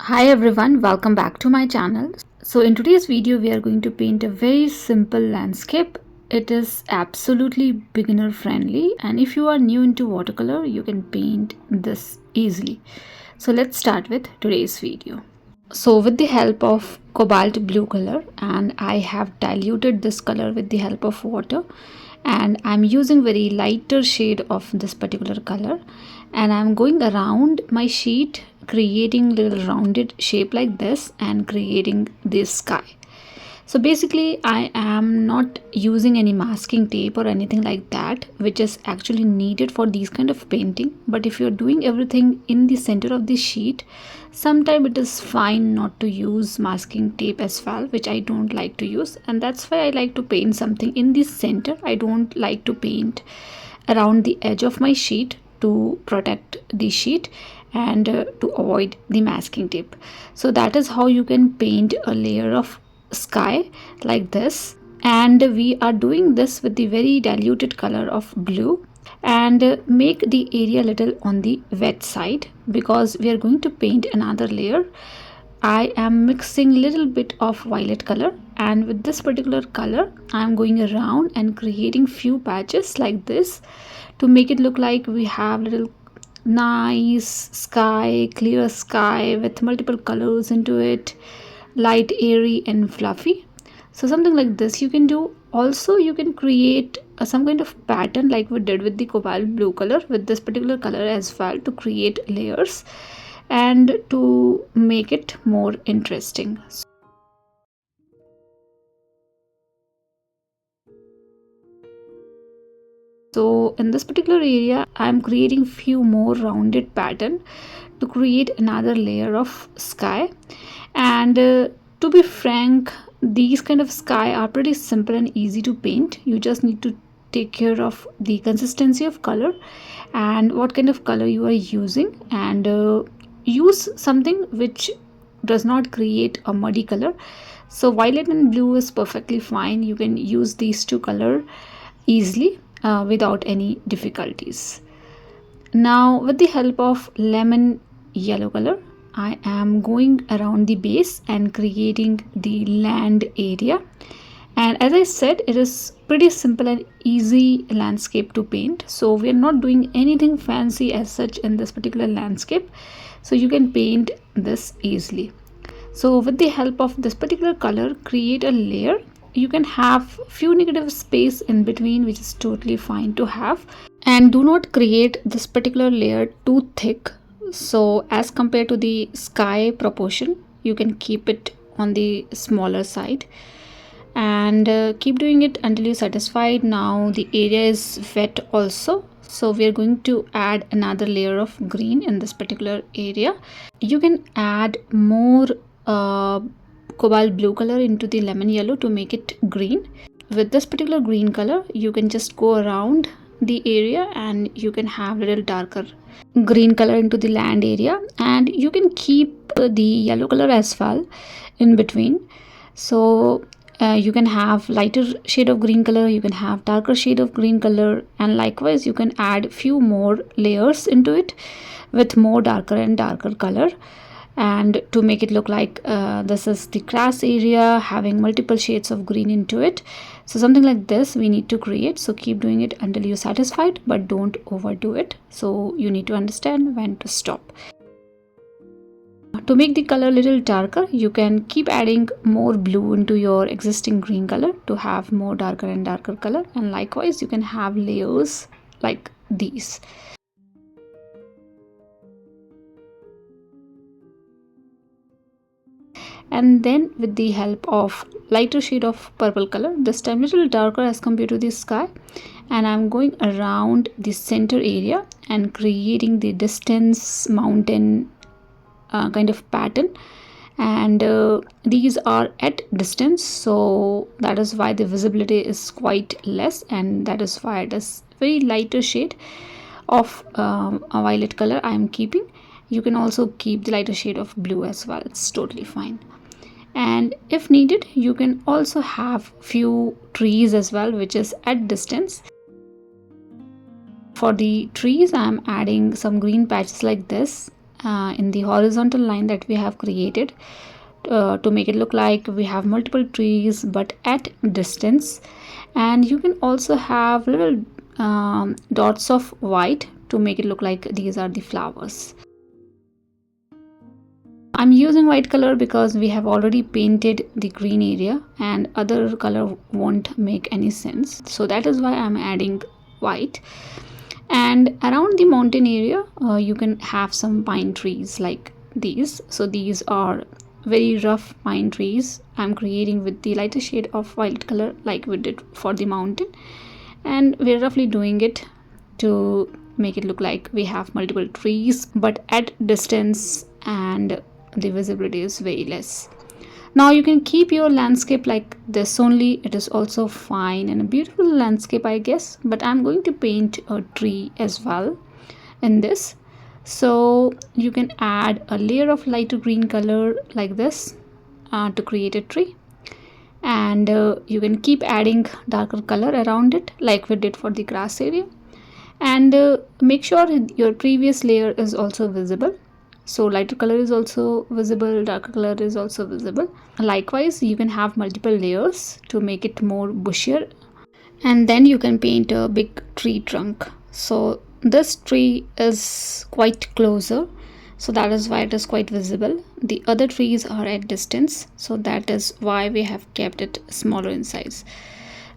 Hi everyone, welcome back to my channel. So in today's video we are going to paint a very simple landscape. It is absolutely beginner friendly, and if you are new into watercolor you can paint this easily. So let's start with today's video. So with the help of cobalt blue color, and I have diluted this color with the help of water, and I'm using very lighter shade of this particular color, and I'm going around my sheet creating little rounded shape like this and creating this sky. So basically I am not using any masking tape or anything like that, which is actually needed for these kind of painting. But if you're doing everything in the center of the sheet, sometimes it is fine not to use masking tape as well, which I don't like to use, and that's why I like to paint something in the center. I don't like to paint around the edge of my sheet to protect the sheet and to avoid the masking tape. So that is how you can paint a layer of sky like this, and we are doing this with the very diluted color of blue, and make the area little on the wet side because we are going to paint another layer. I am mixing little bit of violet color, and with this particular color I am going around and creating few patches like this to make it look like we have little nice sky, clear sky with multiple colors into it, light, airy and fluffy. So something like this you can do. Also you can create some kind of pattern like we did with the cobalt blue color with this particular color as well, to create layers and to make it more interesting. So in this particular area I'm creating few more rounded pattern to create another layer of sky. And to be frank, these kind of sky are pretty simple and easy to paint. You just need to take care of the consistency of color and what kind of color you are using, and use something which does not create a muddy color. So violet and blue is perfectly fine. You can use these two color easily without any difficulties. Now with the help of lemon yellow color, I am going around the base and creating the land area. And as I said, it is pretty simple and easy landscape to paint. So we are not doing anything fancy as such in this particular landscape. So you can paint this easily. So with the help of this particular color, create a layer. You can have few negative space in between, which is totally fine to have. And do not create this particular layer too thick. So as compared to the sky proportion, you can keep it on the smaller side, and keep doing it until you're satisfied. Now the area is wet also, so we are going to add another layer of green in this particular area. You can add more cobalt blue color into the lemon yellow to make it green. With this particular green color you can just go around the area and you can have a little darker green color into the land area, and you can keep the yellow color as well in between. So you can have lighter shade of green color, you can have darker shade of green color, and likewise you can add few more layers into it with more darker and darker color, and to make it look like this is the grass area having multiple shades of green into it. So something like this we need to create. So keep doing it until you're satisfied, but don't overdo it. So you need to understand when to stop. To make the color a little darker, you can keep adding more blue into your existing green color to have more darker and darker color, and likewise you can have layers like these. And then with the help of lighter shade of purple color, this time little darker as compared to the sky, and I'm going around the center area and creating the distance mountain kind of pattern, and these are at distance, so that is why the visibility is quite less, and that is why it is very lighter shade of a violet color I am keeping. You can also keep the lighter shade of blue as well, it's totally fine. And if needed you can also have few trees as well, which is at distance. For the trees I'm adding some green patches like this, in the horizontal line that we have created, to make it look like we have multiple trees but at distance. And you can also have little dots of white to make it look like these are the flowers. I'm using white color because we have already painted the green area and other color won't make any sense, so that is why I'm adding white. And around the mountain area, you can have some pine trees like these. So these are very rough pine trees I'm creating with the lighter shade of violet color like we did for the mountain, and we're roughly doing it to make it look like we have multiple trees but at distance and the visibility is very less. Now you can keep your landscape like this only, it is also fine and a beautiful landscape I guess, but I'm going to paint a tree as well in this. So you can add a layer of lighter green color like this to create a tree, and you can keep adding darker color around it like we did for the grass area, and make sure your previous layer is also visible. So lighter color is also visible, darker color is also visible. Likewise, you can have multiple layers to make it more bushier, and then you can paint a big tree trunk. So this tree is quite closer, so that is why it is quite visible. The other trees are at distance, so that is why we have kept it smaller in size.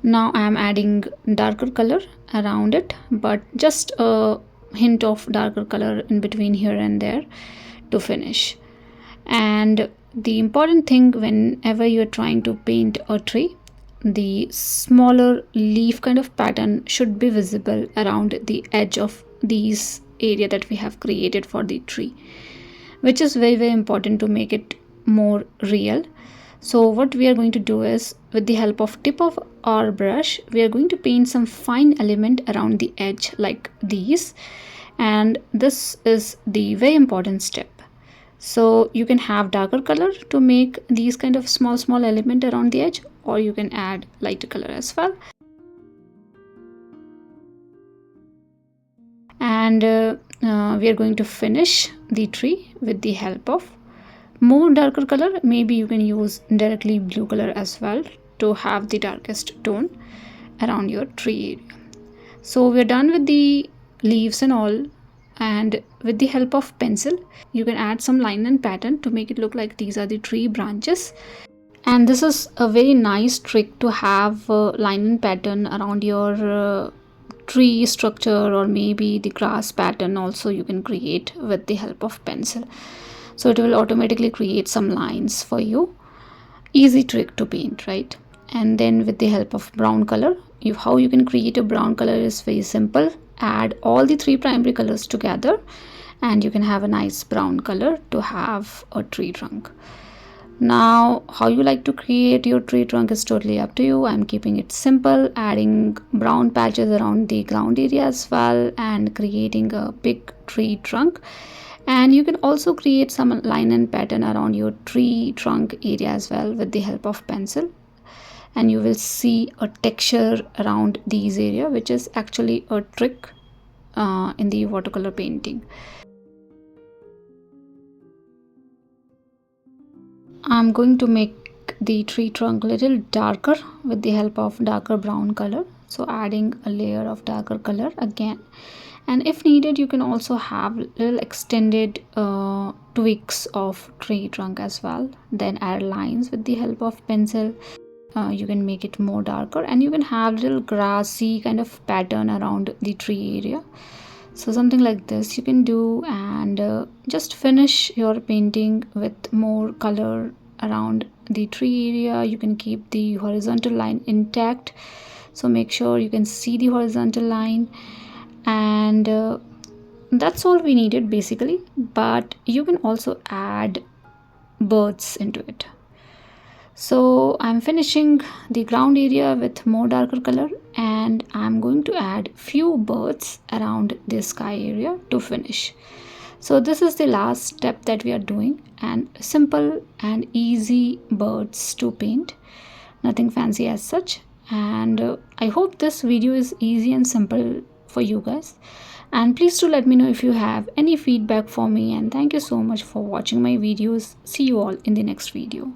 Now I am adding darker color around it, but just a hint of darker color in between here and there to finish. And the important thing whenever you're trying to paint a tree, the smaller leaf kind of pattern should be visible around the edge of these area that we have created for the tree, which is very important to make it more real. So what we are going to do is, with the help of tip of our brush, we are going to paint some fine element around the edge like these, and this is the very important step. So you can have darker color to make these kind of small element around the edge, or you can add lighter color as well. And we are going to finish the tree with the help of more darker color. Maybe you can use directly blue color as well to have the darkest tone around your tree area. So we're done with the leaves and all, and with the help of pencil you can add some line and pattern to make it look like these are the tree branches. And this is a very nice trick to have line and pattern around your tree structure, or maybe the grass pattern also you can create with the help of pencil. So it will automatically create some lines for you. Easy trick to paint, right? And then with the help of brown color, how you can create a brown color is very simple. Add all the three primary colors together and you can have a nice brown color to have a tree trunk. Now how you like to create your tree trunk is totally up to you. I'm keeping it simple, adding brown patches around the ground area as well and creating a big tree trunk. And you can also create some line and pattern around your tree trunk area as well with the help of pencil, and you will see a texture around these area, which is actually a trick in the watercolor painting. I'm going to make the tree trunk a little darker with the help of darker brown color, so adding a layer of darker color again. And if needed, you can also have little extended twigs of tree trunk as well. Then add lines with the help of pencil. You can make it more darker, and you can have little grassy kind of pattern around the tree area. So something like this you can do, and just finish your painting with more color around the tree area. You can keep the horizontal line intact, so make sure you can see the horizontal line. And that's all we needed basically, but you can also add birds into it. So I'm finishing the ground area with more darker color, and I'm going to add few birds around the sky area to finish. So this is the last step that we are doing, and simple and easy birds to paint, nothing fancy as such. And I hope this video is easy and simple for you guys. And please do let me know if you have any feedback for me, and thank you so much for watching my videos. See you all in the next video.